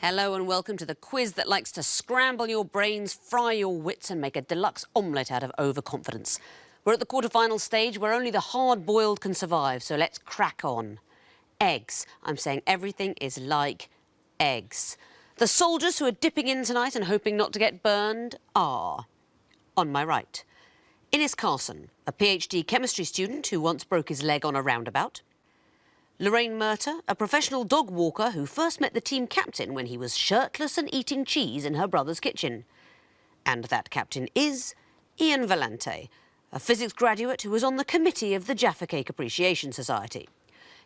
Hello and welcome to the quiz that likes to scramble your brains, fry your wits and make a deluxe omelette out of overconfidence. We're at the quarter-final stage where only the hard-boiled can survive, so let's crack on. Eggs. I'm saying everything is like eggs. The soldiers who are dipping in tonight and hoping not to get burned are, on my right, Innes Carson, a PhD chemistry student who once broke his leg on a roundabout. Lorraine Murter, a professional dog walker who first met the team captain when he was shirtless and eating cheese in her brother's kitchen. And that captain is Ian Vellante, a physics graduate who was on the committee of the Jaffa Cake Appreciation Society.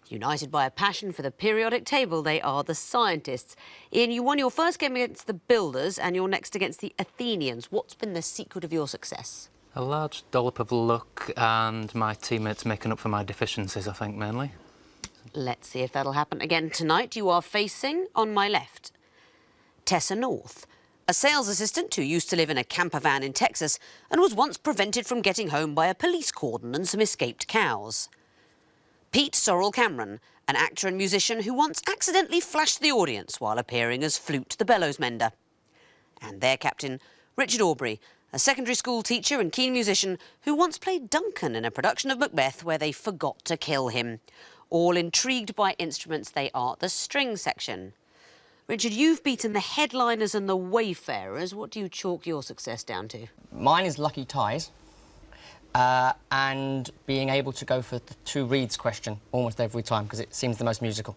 United by a passion for the periodic table, they are the scientists. Ian, you won your first game against the Builders and you're next against the Athenians. What's been the secret of your success? A large dollop of luck and my teammates making up for my deficiencies, I think, mainly. Let's see if that'll happen again tonight. You are facing, on my left, Tessa North, a sales assistant who used to live in a camper van in Texas and was once prevented from getting home by a police cordon and some escaped cows. Pete Sorrell Cameron, an actor and musician who once accidentally flashed the audience while appearing as Flute the Bellows Mender. And their captain, Richard Aubrey, a secondary school teacher and keen musician who once played Duncan in a production of Macbeth where they forgot to kill him. All intrigued by instruments, they are the string section. Richard, you've beaten the headliners and the wayfarers. What do you chalk your success down to? Mine is lucky ties and being able to go for the two reeds question almost every time because it seems the most musical.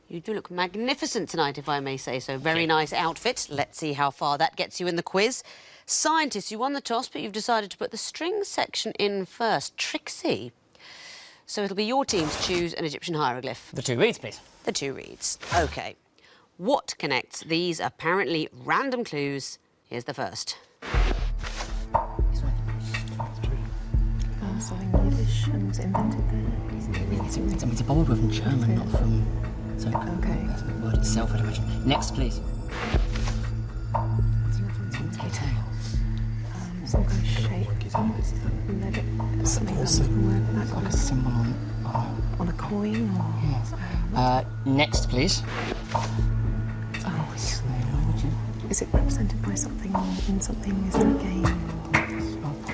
You do look magnificent tonight, if I may say so. Very nice outfit. Let's see how far that gets you in the quiz. Scientists, you won the toss, but you've decided to put the string section in first. Trixie. So it'll be your team to choose an Egyptian hieroglyph. The two reeds, please. The two reeds. OK. What connects these apparently random clues? Here's the first. Something Yiddish and was invented there. It's a borrowed word from German, not from... So, OK. That's the word itself, I'd imagine. Next, please. Some kind of shape. Something else. It's like a symbol On a coin or... Yes. Next, please. Oh, is it represented by something or in something? Is there a game?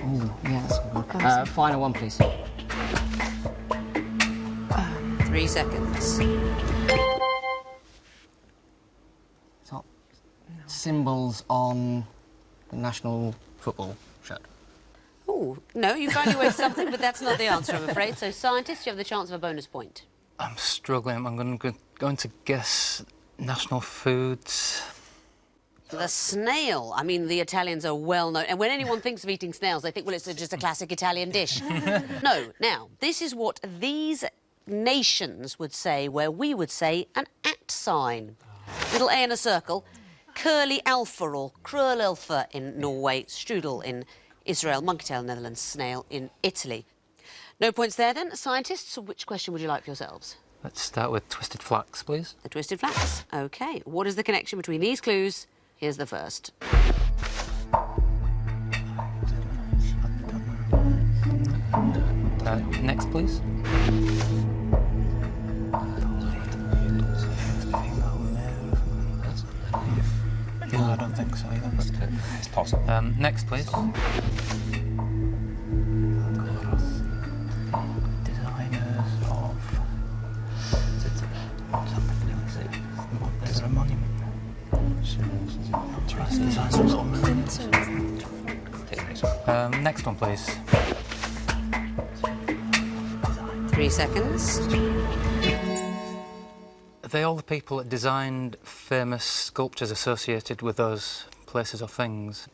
Oh, yeah, that's a good. Final one, please. 3 seconds. Top symbols on the national football shirt. Oh, no, you found your way to something, but that's not the answer, I'm afraid. So, scientists, you have the chance of a bonus point. I'm struggling. I'm going to guess national foods. The snail. I mean, the Italians are well known. And when anyone thinks of eating snails, they think, well, it's just a classic Italian dish. No. Now, this is what these nations would say, where we would say an @ sign. Little A in a circle. Curly alpha or kröllelfer in Norway. Strudel in Israel. Monkeytail, Netherlands. Snail in Italy. No points there, then. Scientists, which question would you like for yourselves? Let's start with twisted flax, please. The twisted flax. OK. What is the connection between these clues? Here's the first. Next, please. No, I don't think so either, but it's possible. Next, please. Designers of... Is there a monument? Next one, please. 3 seconds. Are they all the people that designed famous sculptures associated with those places or things?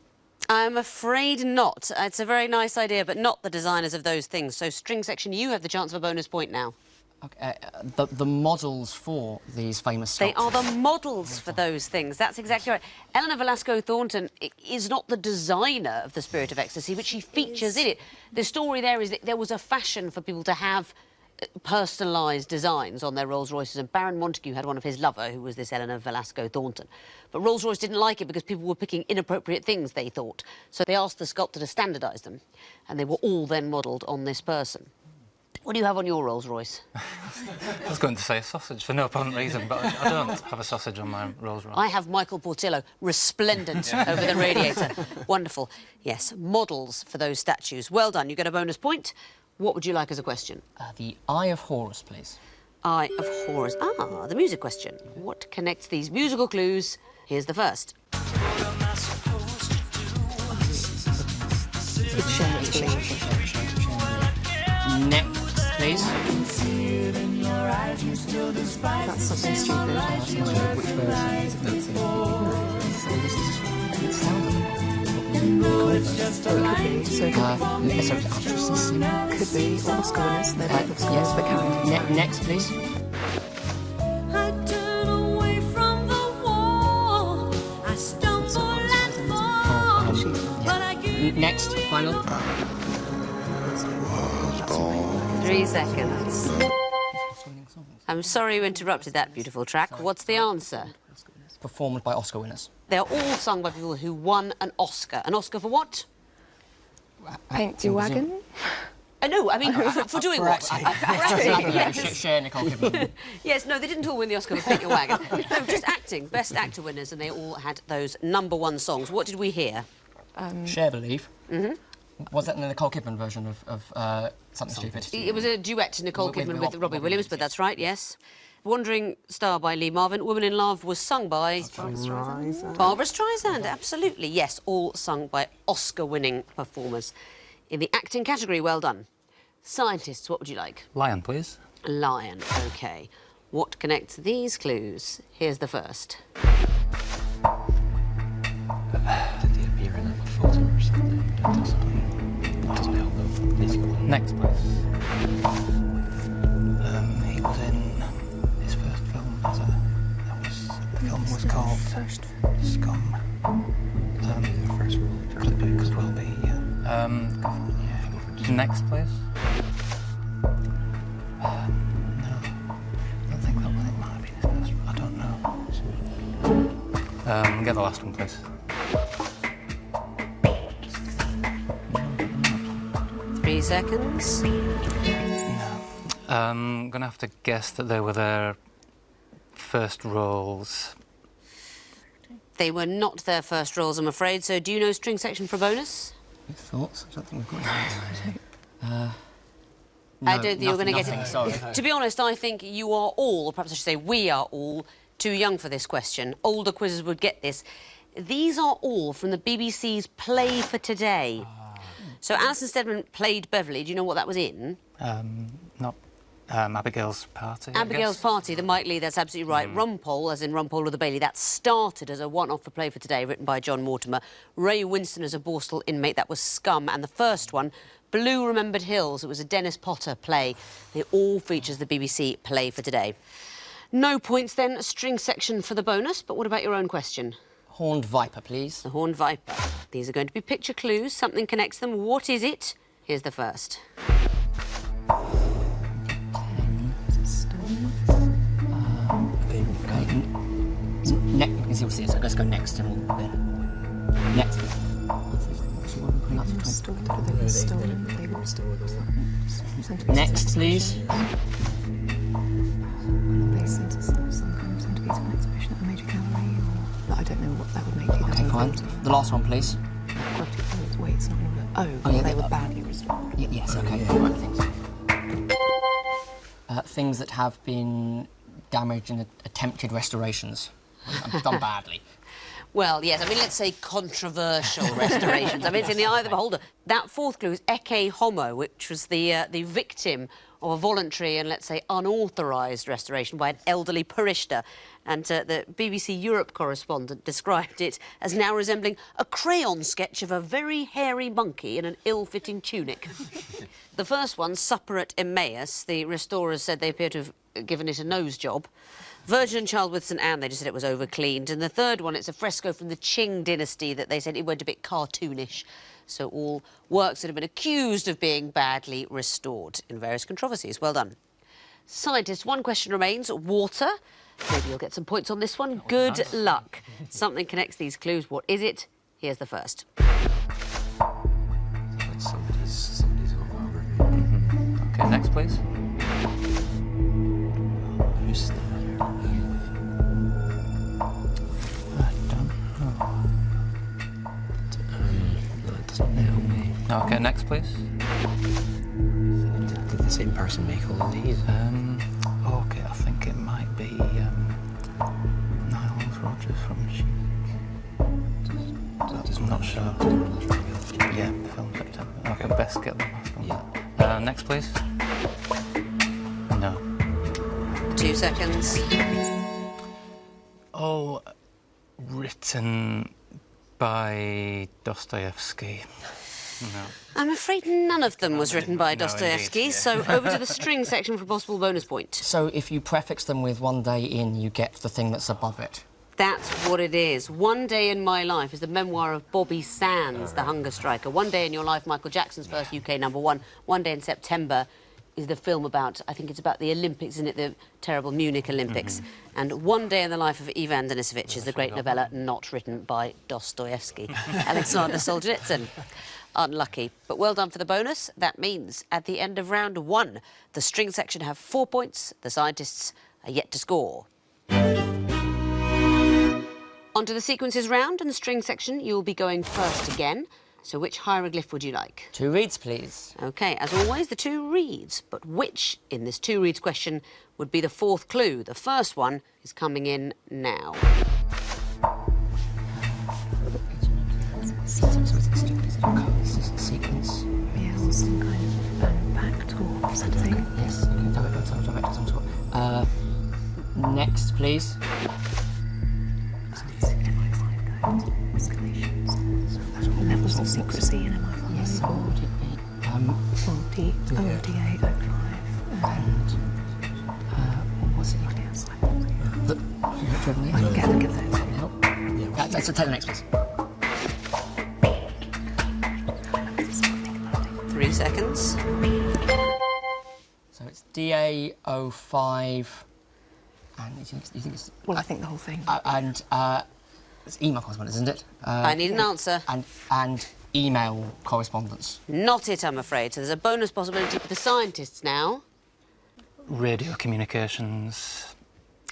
I'm afraid not. It's a very nice idea, but not the designers of those things. So, string section, you have the chance of a bonus point now. Okay, the models for these famous sculptures. They are the models for those things. That's exactly right. Eleanor Velasco Thornton is not the designer of the Spirit of Ecstasy, but she features in it. The story there is that there was a fashion for people to have personalised designs on their Rolls-Royces, and Baron Montague had one of his lover, who was this Eleanor Velasco Thornton. But Rolls-Royce didn't like it because people were picking inappropriate things, they thought. So they asked the sculptor to standardise them, and they were all then modelled on this person. What do you have on your Rolls Royce? I was going to say a sausage for no apparent reason, but I don't have a sausage on my Rolls Royce. I have Michael Portillo, resplendent over the radiator. Wonderful. Yes, models for those statues. Well done. You get a bonus point. What would you like as a question? The Eye of Horus, please. Eye of Horus. Ah, the music question. What connects these musical clues? Here's the first. It's Sharon's belief. Next, please. That's something stupid. Which version? It sounds so it could be all scholars. They're both scholars, but carry. Next, please. I turn away from the wall. I stumble and fall. But I give Next, final. 3 seconds. I'm sorry you interrupted that beautiful track. What's the answer? Performed by Oscar winners. They're all sung by people who won an Oscar. An Oscar for what? Paint your wagon? No, I mean, for doing what? Share Nicole Kidman. Yes, no, they didn't all win the Oscar for Paint Your Wagon. No, just acting. Best actor winners, and they all had those #1 songs. What did we hear? Share Believe. Was that in the Nicole Kidman version of Something Stupid? It was a duet to Nicole Kidman with Robbie Williams, but that's right, yes. Wandering Star by Lee Marvin. Woman in Love was sung by... Barbra Streisand, absolutely, yes. All sung by Oscar-winning performers. In the acting category, well done. Scientists, what would you like? Lion, please. Lion, OK. What connects these clues? Here's the first. Did he appear in a photo or something? It doesn't help though, basically. Next, please. He was in his first film. The film was called Scum. The first role. Could well be, yeah. Next, please. No, I don't think that was it. Might have been his first. I don't know. Get the last one, please. 3 seconds. I'm gonna have to guess that they were their first roles. They were not their first roles, I'm afraid. So do you know string section for bonus? Thoughts? I don't think we've got any. I don't think you're going to get it. Sorry. To be honest, I think you are all, or perhaps I should say we are all, too young for this question. Older quizzes would get this. These are all from the BBC's Play for Today. So Alison Steadman played Beverly. Do you know what that was in? Not Abigail's Party. I Abigail's guess. Party, the Mike Leigh, that's absolutely right. Rumpole, as in Rumpole of the Bailey, that started as a one-off for Play for Today, written by John Mortimer. Ray Winston as a Borstal inmate, that was Scum. And the first one, Blue Remembered Hills, it was a Dennis Potter play. It all features the BBC Play for Today. No points then, string section for the bonus, but what about your own question? Horned Viper, please. The Horned Viper. These are going to be picture clues, something connects them. What is it? Here's the first. You'll see it, so let's go next and we'll... Next. Next, please. I don't know what that would make you. Okay, fine. The last one, please. Wait, it's not in order. Oh, yeah, they were badly restored. Yes, okay. Right, things that have been damaged in attempted restorations. Done badly. Well, yes, I mean, let's say controversial restorations. I mean, it's in the eye of the beholder. That fourth clue is Ecce Homo, which was the victim of a voluntary and, let's say, unauthorised restoration by an elderly parishioner. And the BBC Europe correspondent described it as now resembling a crayon sketch of a very hairy monkey in an ill-fitting tunic. The first one, Supper at Emmaus, the restorers said they appear to have given it a nose job. Virgin and Child with St Anne, they just said it was over-cleaned. And the third one, it's a fresco from the Qing dynasty that they said it went a bit cartoonish. So all works that have been accused of being badly restored in various controversies. Well done. Scientists, one question remains. Water. Maybe you'll get some points on this one. Good luck. Something connects these clues. What is it? Here's the first. Like somebody's autobiography. Okay, next, please. Who's there? I don't know. That doesn't help me. Okay, next, please. Did the same person make all of these? Okay, I think it might be Niles Rogers from Chic. I'm not sure. Yeah, film September. Okay, best get the last one. Yeah. Next, please. No. 2 seconds. Oh, written by Dostoevsky. No. I'm afraid none of them was written by No, Dostoevsky, indeed, yeah. so over to the string section for a possible bonus point. So if you prefix them with one day in, you get the thing that's above it. That's what it is. One Day in My Life is the memoir of Bobby Sands, the hunger striker. One Day in Your Life, Michael Jackson's first UK #1. One Day in September is the film about, I think it's about the Olympics, isn't it? The terrible Munich Olympics. And One Day in the Life of Ivan Denisovich is the great novella not written by Dostoevsky. Alexander Solzhenitsyn. Unlucky. But well done for the bonus. That means at the end of round 1, the string section have 4 points. The scientists are yet to score. On to the sequences round, and the string section, you'll be going first again. So which hieroglyph would you like? 2 reads, please. OK, as always, the 2 reads. But which, in this 2 reads question, would be the 4th clue? The first one is coming in now. Sequence. Yeah, or some kind of pact or something. Yes, direct some sort. Next, please. Levels of secrecy in MI5. Yes, so would it be? ODA 05. And what's it? The Get those. help. Let's take the next, please. 3 seconds. So it's DA05, and you think it's Well, I think the whole thing. and it's email correspondence, isn't it? I need an answer. And email correspondence. Not it, I'm afraid. So there's a bonus possibility for the scientists now. Radio communications.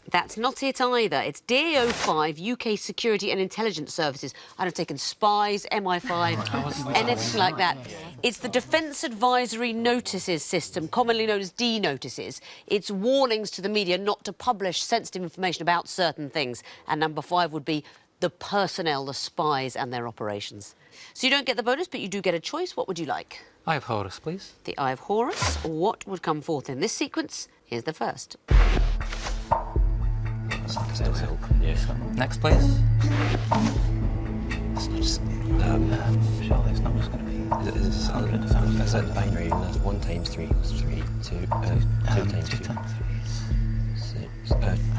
That's not it either. It's DA05, UK Security and Intelligence Services. I'd have taken spies, MI5, anything like that. It's the Defence Advisory Notices System, commonly known as D-notices. It's warnings to the media not to publish sensitive information about certain things. And number 5 would be the personnel, the spies and their operations. So you don't get the bonus, but you do get a choice. What would you like? Eye of Horus, please. The Eye of Horus. What would come forth in this sequence? Here's the first. Still help. Yeah. Next, please. It's not just, Surely it's not just going to be... is it silent? Is that binary? And that's 1 times 3 equals 3. 2 times 2. 2 times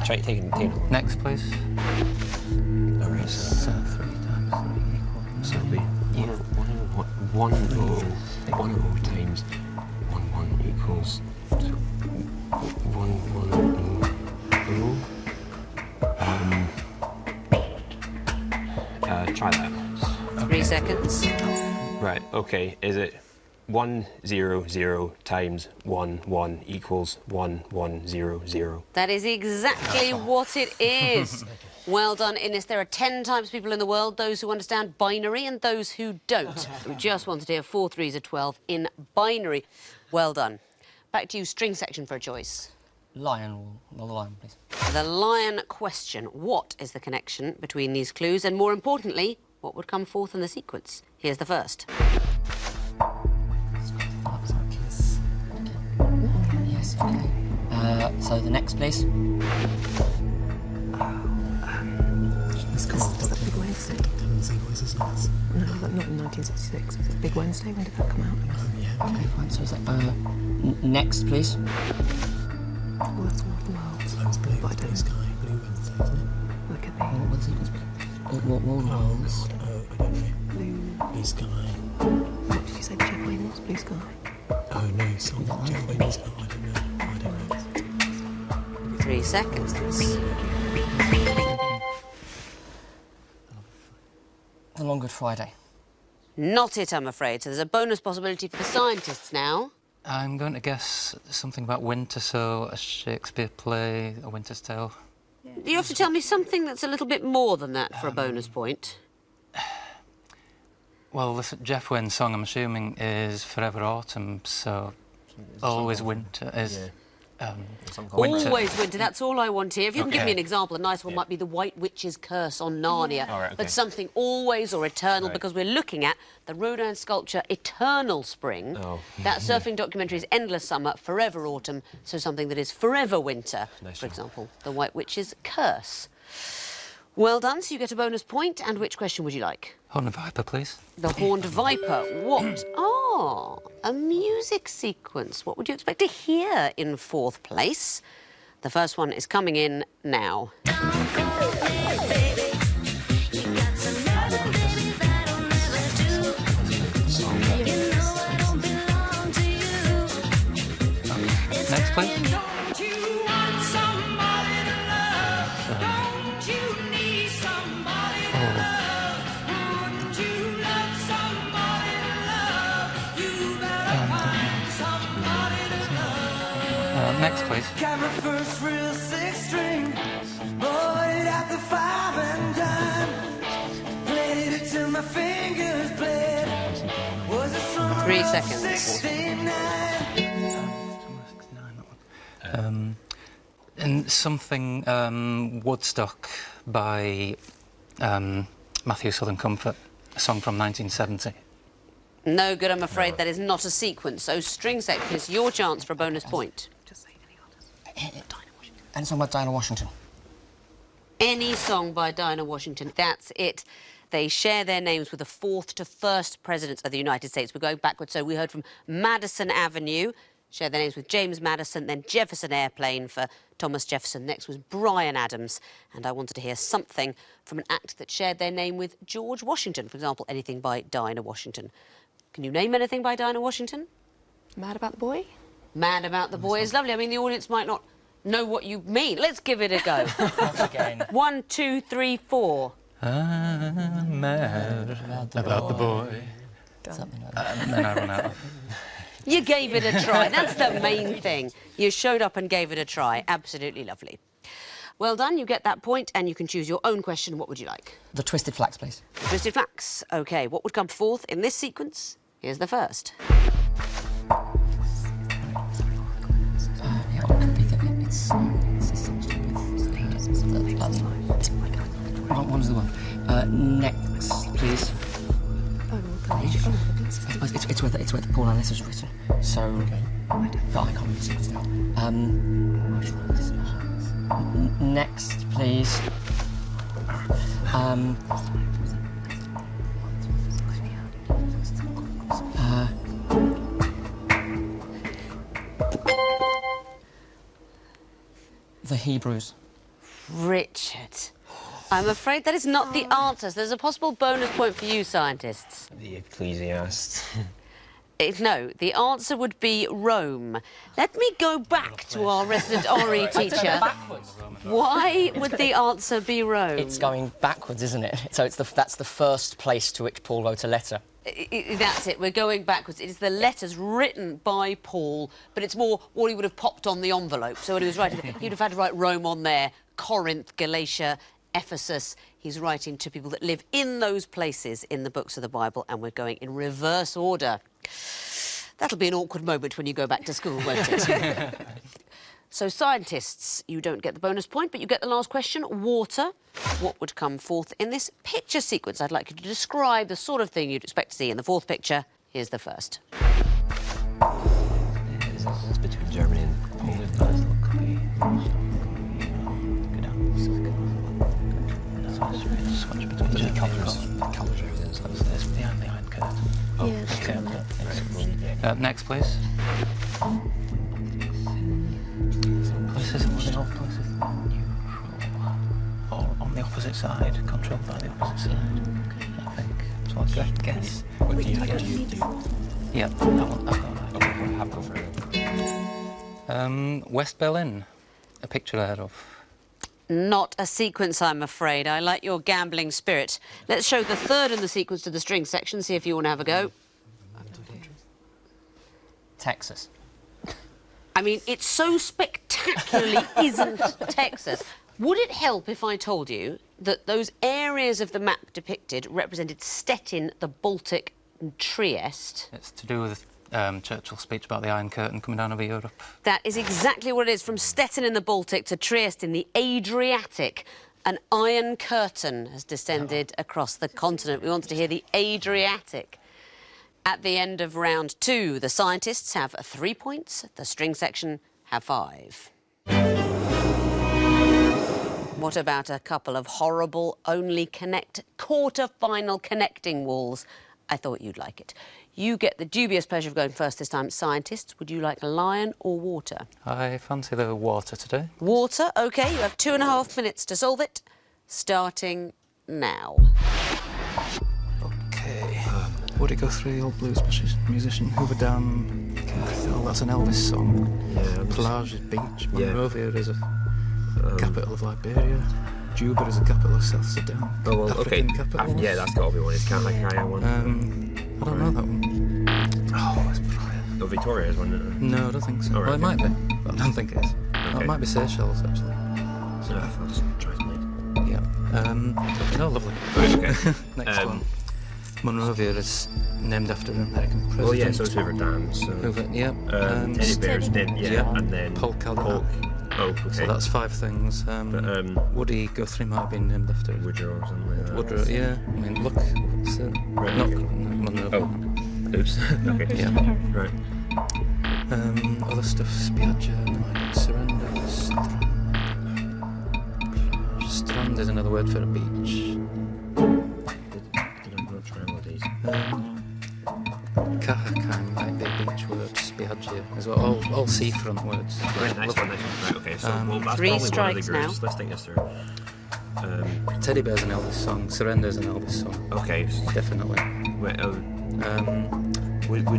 Try taking it. Next, please. Alright, so 3 times 3 equals... So it'll be 1 times 1 equals 1 try that. 3 seconds. Right, okay, is it 1 0 0 times 1 1 equals 1 1 0 0? That is exactly what it is. Well done, Innes. There are 10 types of people in the world, those who understand binary and those who don't. We just wanted to hear 4 3s are 12 in binary. Well done. Back to you, string section for a choice. Lion, the lion, please. The lion question. What is the connection between these clues? And more importantly, what would come forth in the sequence? Here's the first. Yes, okay. So the next, please. Is that Big Wednesday? No, not in 1966. Was it Big Wednesday? When did that come out? Okay, fine. So is that next, please? Well, that's War of the Worlds. That was blue, But I don't sky, blue Wednesday, isn't it? Well, it could be What the sequence be? What worlds? Oh, I don't know. blue. Blue sky. What did you say? Jeff Wayne's Blue Sky. Oh no, something. Jeff Wayne's. Oh, I don't know. I don't know. 3 seconds. The Long Good Friday. Not it, I'm afraid. So there's a bonus possibility for the scientists now. I'm going to guess something about winter, so a Shakespeare play, A Winter's Tale. You have to tell me something that's a little bit more than that for a bonus point. Well, this Jeff Wynne's song, I'm assuming, is Forever Autumn, so always winter is... winter. Always winter, that's all I want here. If you can give me an example, a nice one might be the White Witch's Curse on Narnia. All right, okay. But something always or eternal, because we're looking at the Rodin sculpture Eternal Spring. Oh. That surfing documentary is Endless Summer, Forever Autumn, so something that is forever winter. Nice for one. example, the White Witch's Curse. Well done, so you get a bonus point. And which question would you like? Horn of Viper, please. The Horned Viper. What? Ah, a music sequence. What would you expect to hear in fourth place? The first one is coming in now. Next, please. Next, please. Got my first real 6-string, bought it at the 5 and dime, played it till my fingers bled. Was a summer 3 of seconds. 69. And something Woodstock by Matthew Southern Comfort, a song from 1970. No good, I'm afraid. That is not a sequence. So, string section is your chance for a bonus point. And song by Dinah Washington. Any song by Dinah Washington, that's it. They share their names with the 4th to 1st presidents of the United States. We're going backwards, so we heard from Madison Avenue, share their names with James Madison, then Jefferson Airplane for Thomas Jefferson. Next was Bryan Adams, and I wanted to hear something from an act that shared their name with George Washington. For example, anything by Dinah Washington. Can you name anything by Dinah Washington? Mad About the Boy? Mad About the Boy is lovely. I mean, the audience might not know what you mean. Let's give it a go. Again. 1, 2, 3, 4. I'm mad about the boy. Something like that. And then I run out of... You gave it a try. That's the main thing. You showed up and gave it a try. Absolutely lovely. Well done. You get that point, and you can choose your own question. What would you like? The Twisted Flax, please. Twisted Flax. OK, what would come fourth in this sequence? Here's the first. Yeah, it could be that it's one is the one. Next, please. It's where the Paul Alice is written. So, but I can't remember the sequence now. Next, please. The Hebrews. Richard. I'm afraid that is not the answer. So there's a possible bonus point for you, scientists. The Ecclesiast. No, the answer would be Rome. Let me go back to our resident RE teacher. Why would the answer be Rome? It's going backwards, isn't it? So that's the first place to which Paul wrote a letter. That's it, we're going backwards. It is the letters written by Paul, but it's more what he would have popped on the envelope. So when he was writing, he would have had to write Rome on there, Corinth, Galatia, Ephesus. He's writing to people that live in those places in the books of the Bible, and we're going in reverse order. That'll be an awkward moment when you go back to school, won't it? So, scientists, you don't get the bonus point, but you get the last question. Water. What would come forth in this picture sequence? I'd like you to describe the sort of thing you'd expect to see in the fourth picture. Here's the first. It's between Germany and Poland. It's behind the Iron Curtain. Next, please. Places, what are the old places? Neutral. Or on the opposite side, controlled by the opposite side. I think. So I'll guess. What do you get? Yeah, that one. Okay, have go for it. West Berlin. A picture there of. Not a sequence, I'm afraid. I like your gambling spirit. Let's show the third in the sequence to the string section, see if you want to have a go. Texas. I mean, it so spectacularly isn't Texas. Would it help if I told you that those areas of the map depicted represented Stettin, the Baltic, and Trieste? It's to do with Churchill's speech about the Iron Curtain coming down over Europe. That is exactly what it is. From Stettin in the Baltic to Trieste in the Adriatic, an Iron Curtain has descended across the continent. We wanted to hear the Adriatic. At the end of round 2, the scientists have 3 points, the string section have 5. What about a couple of horrible only connect quarter-final connecting walls? I thought you'd like it. You get the dubious pleasure of going first this time. Scientists, would you like lion or water? I fancy the water today. Water, OK. You have 2.5 minutes to solve it, starting now. OK. Would it go through the old blues musician? Hoover Dam. Oh, that's an Elvis song. Yeah. Plage is beach. Yeah. Monrovia is a capital of Liberia. Juba is a capital of South Sudan. Oh, well, African OK. capital. Yeah, that's got to be one. It's Can't Like Kaya one. I don't know that one. Oh, it's brilliant. Oh, Victoria is one, isn't it? No, I don't think so. Oh, Well, it right, might be, but I don't think it is. No, Okay. it might be Seychelles, actually. So I'll just try and lead. Yeah. Oh, lovely. Right, okay. Next one. Monrovia is named after an American president. Well, yeah, so it's Hoover Dam. So. Hoover, yeah. Teddy bears, then, yeah, and then Polk Cadillac. Oh, okay. So that's 5 things. Woody Guthrie might have been named after Woodrow or something like that. Woodrow, yeah. I mean, look, what's it? Right, Not okay. Monrovia. Oh, oops. Okay. Yeah. Right. Other stuff, Spiaggia, no idea. Surrender, Strand is another word for a beach. Did I not try all these? Kahakan might be a beach word, Spiaggia as well. All seafront words. Right, nice one. Right, okay, so well, that's 3 probably one of the strikes now. groups. Let's think this through. Teddy Bear's an Elvis song. Surrender's an Elvis song. Okay. Definitely. Wait, Polk.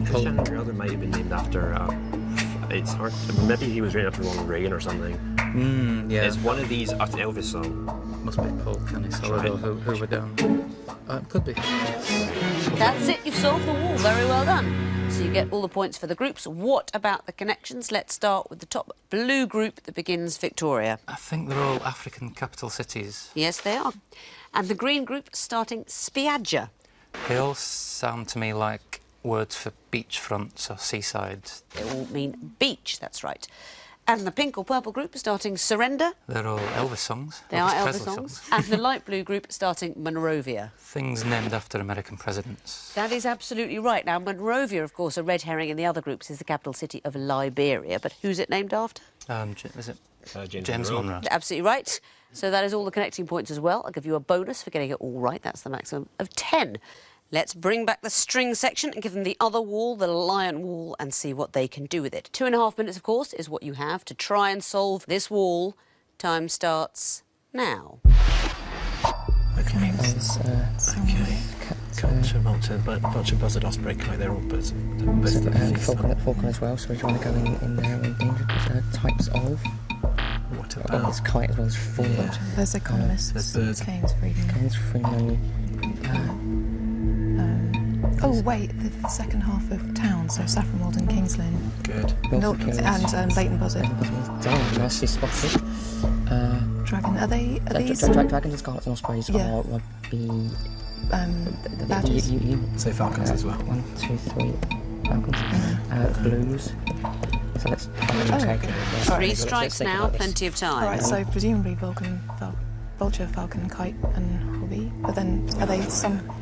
Christian Ronaldo might have been named after... it's hard... Maybe he was named after Ronald Reagan or something. Yeah. Is one of these an Elvis song? Must be Polk and his holiday Hoover Dam. Could be. That's it, you've solved the wall. Very well done. So you get all the points for the groups. What about the connections? Let's start with the top blue group that begins Victoria. I think they're all African capital cities. Yes, they are. And the green group starting Spiaggia. They all sound to me like words for beachfronts or seaside. They all mean beach, that's right. And the pink or purple group starting Surrender. They're all Elvis songs. They are Elvis Presley songs. And the light blue group starting Monrovia. Things named after American presidents. That is absolutely right. Now, Monrovia, of course, a red herring in the other groups, is the capital city of Liberia. But who's it named after? Is it James Monroe. Monroe? Absolutely right. So that is all the connecting points as well. I'll give you a bonus for getting it all right. That's the maximum of 10. Let's bring back the string section and give them the other wall, the lion wall, and see what they can do with it. 2.5 minutes, of course, is what you have to try and solve this wall. Time starts now. Okay. Okay. Culture, vulture, vulture, buzzard, osprey, kite, they're all birds. Falcon as well, so do you want to go in there and types of? What Well, about? it's kite as well as forward. There's economists, There's birds. Keynes, Friedman. Keynes, Freeman, Oh, wait, the second half of town, so Saffron Walden, Kings Lynn, Good. Milford Keynes, and Leighton Buzzard. Done, nicely spotted. Dragon, are these? Dragons and Scarlets and Ospreys Yeah. would be... Badgers. So falcons as well. 1, 2, 3 falcons. Blues. So let's take okay. it. Sorry. 3 Let's strikes think now, about this. plenty of time. All right, so presumably vulture, falcon, kite, and hobby. But then, are they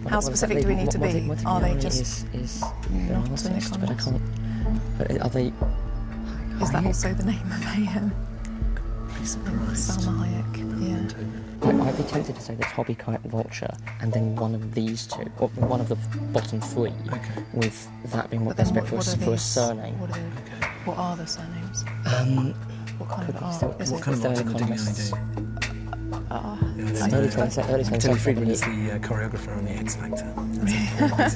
how specific do we need to be? Are they just is not an an artist, but I economist? can't. But are they? Is that also the name of a Salma Hayek? Yeah. I'd be tempted to say there's hobby, kite, vulture, and then one of these two, or one of the bottom 3, Okay. with that being what But they then expect for a surname. What are the surnames? What kind Could of be art still- is What it? kind of art They're are they doing economists. Early 20th Tilly Friedman century. is the choreographer on the X Factor.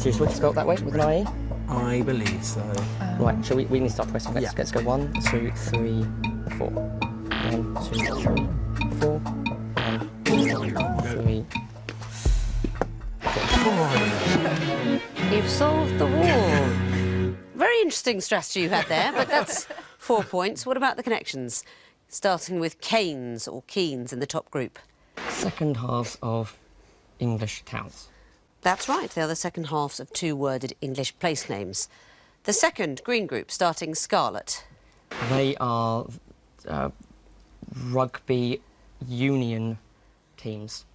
Do you spell it that way with an IE? I believe so. Right, shall we need to start pressing. Yeah. Let's go 1, 2, 3, 4. 1, 2, 3, 4. 1, 2, 3. You've solved the wall. very interesting strategy you had there, but that's 4 points. What about the connections? Starting with Keynes or Keynes in the top group. Second halves of English towns. That's right, they are the second halves of two-worded English place names. The second green group, starting Scarlet. They are rugby union teams.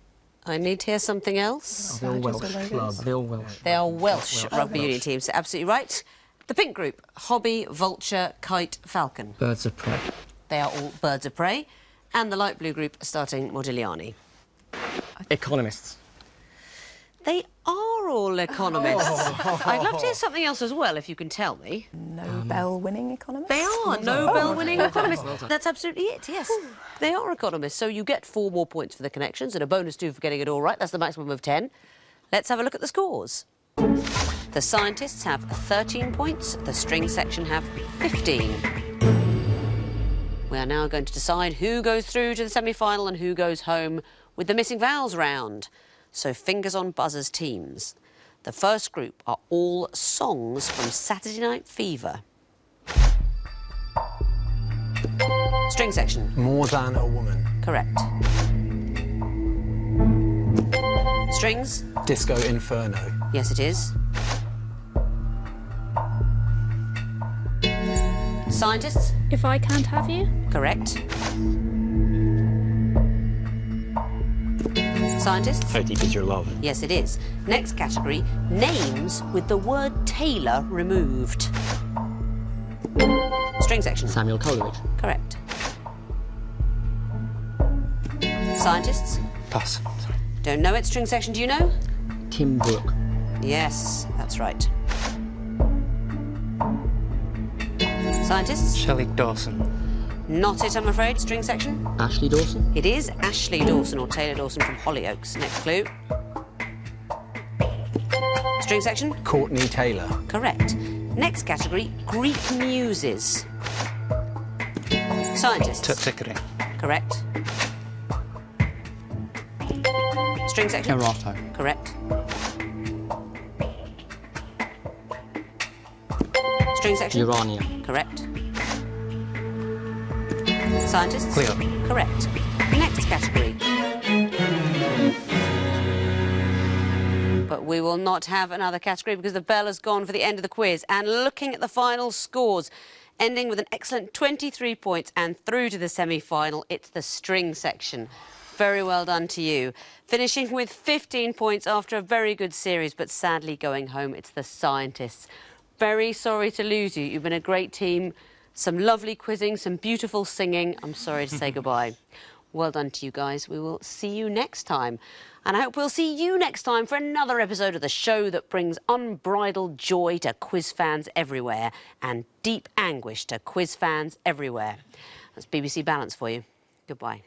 I need to hear something else. They're all Welsh. They're all Welsh. They are Welsh rugby union teams, absolutely right. The pink group, Hobby, Vulture, Kite, Falcon. Birds of prey. They are all birds of prey. And the light blue group, starting Modigliani. Economists. They are all economists. I'd love to hear something else as well, if you can tell me. Nobel-winning economists? They are Nobel-winning economists. That's absolutely it, yes. They are economists, so you get 4 more points for the connections and a bonus 2 for getting it all right. That's the maximum of 10. Let's have a look at the scores. The scientists have 13 points. The string section have 15. We are now going to decide who goes through to the semi-final and who goes home with the missing vowels round. So fingers on buzzers, teams. The first group are all songs from Saturday Night Fever. String section. More Than a Woman. Correct. Strings. Disco Inferno. Yes, it is. Scientists. If I Can't Have You? Correct. Scientists. How deep is your love? Yes, it is. Next category, names with the word Taylor removed. String section. Samuel Coleridge. Correct. Scientists. Pass. Don't know it. String section, do you know? Tim Brooke. Yes, that's right. Scientists. Shelley Dawson. Not it, I'm afraid. String section. Ashley Dawson. It is Ashley Dawson or Taylor Dawson from Hollyoaks. Next clue. String section. Courtney Taylor. Correct. Next category, Greek muses. Scientists. Terpsichore. Correct. String section. Erato. Correct. String section. Urania. Correct. Scientists. Cleo. Correct. Next category. But we will not have another category because the bell has gone for the end of the quiz. And looking at the final scores, ending with an excellent 23 points and through to the semi-final, it's the string section. Very well done to you. Finishing with 15 points after a very good series, but sadly going home, it's the scientists. Very sorry to lose you. You've been a great team. Some lovely quizzing, some beautiful singing. I'm sorry to say goodbye. Well done to you guys. We will see you next time. And I hope we'll see you next time for another episode of the show that brings unbridled joy to quiz fans everywhere and deep anguish to quiz fans everywhere. That's BBC Balance for you. Goodbye.